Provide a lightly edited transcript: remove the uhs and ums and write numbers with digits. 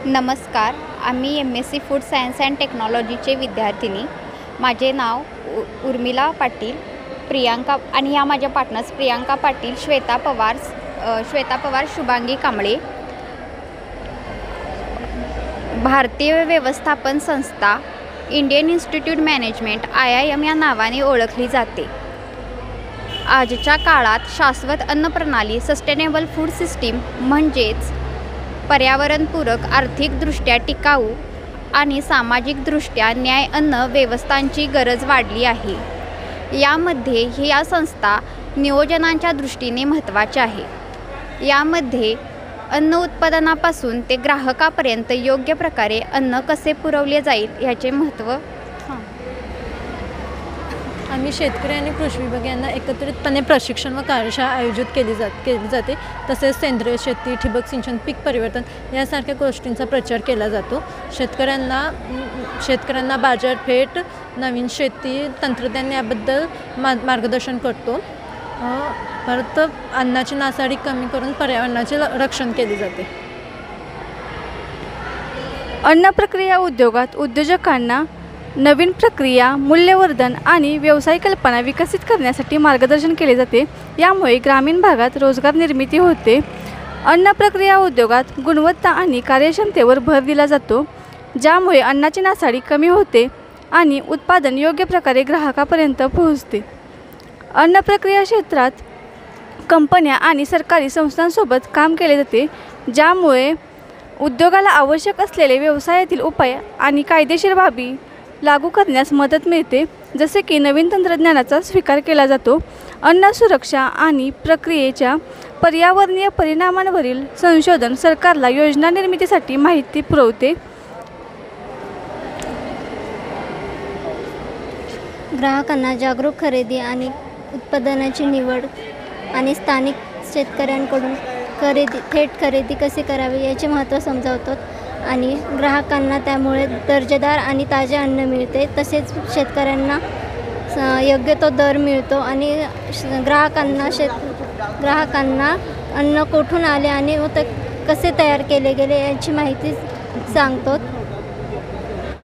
नमस्कार. आम्ही MSc food science and टेक्नॉलॉजीचे विद्यार्थिनी. माझे नाव उर्मिला पाटील, प्रियांका आणि ह्या माझ्या पार्टनर्स प्रियांका पाटील, श्वेता पवार, शुभांगी कांबळे. भारतीय व्यवस्थापन संस्था इंडियन इन्स्टिट्यूट मॅनेजमेंट IIM या नावाने ओळखली जाते. आजच्या काळात शाश्वत अन्न प्रणाली सस्टेनेबल फूड सिस्टीम म्हणजेच पर्यावरणपूरक, आर्थिकदृष्ट्या टिकाऊ आणि सामाजिकदृष्ट्या न्याय अन्न व्यवस्थांची गरज वाढली आहे. यामध्ये या संस्था नियोजनाच्या दृष्टीने महत्त्वाच्या आहे. यामध्ये अन्न उत्पादनापासून ते ग्राहकापर्यंत योग्य प्रकारे अन्न कसे पुरवले जाईल याचे महत्त्व. आम्ही शेतकरी आणि कृषी विभाग यांना एकत्रितपणे प्रशिक्षण व कार्यशाळा आयोजित केली जाते. तसेच सेंद्रिय शेती, ठिबक सिंचन, पीक परिवर्तन यासारख्या गोष्टींचा प्रचार केला जातो. शेतकऱ्यांना बाजारपेठ, नवीन शेती तंत्रज्ञान याबद्दल मार्गदर्शन करतो. परत अन्नाची नासाडी कमी करून पर्यावरणाचे रक्षण केले जाते. अन्न प्रक्रिया उद्योगात उद्योजकांना नवीन प्रक्रिया, मूल्यवर्धन आणि व्यवसाय कल्पना विकसित करण्यासाठी मार्गदर्शन केले जाते. यामुळे ग्रामीण भागात रोजगार निर्मिती होते. अन्न प्रक्रिया उद्योगात गुणवत्ता आणि कार्यक्षमतेवर भर दिला जातो, ज्यामुळे अन्नाची नासाडी कमी होते आणि उत्पादन योग्य प्रकारे ग्राहकापर्यंत पोहोचते. अन्न प्रक्रिया क्षेत्रात कंपन्या आणि सरकारी संस्थांसोबत काम केले जाते, ज्यामुळे उद्योगाला आवश्यक असलेले व्यवसायातील उपाय आणि कायदेशीर बाबी लागू करण्यास मदत मिळते, जसे की नवीन तंत्रज्ञानाचा स्वीकार केला जातो. अन्न सुरक्षा आणि प्रक्रियेच्या पर्यावरणीय परिणामांवरील संशोधन सरकारला योजना निर्मितीसाठी माहिती पुरवते. ग्राहकांना जागरूक खरेदी आणि उत्पादनाची निवड आणि स्थानिक शेतकऱ्यांकडून थेट खरेदी कशी करावी याचे महत्त्व समजावतात आणि ग्राहकांना त्यामुळे दर्जेदार आणि ताजे अन्न मिळते. तसेच शेतकऱ्यांना योग्य तो दर मिळतो आणि ग्राहकांना अन्न कोठून आले आणि ते कसे तयार केले गेले याची माहिती सांगतो.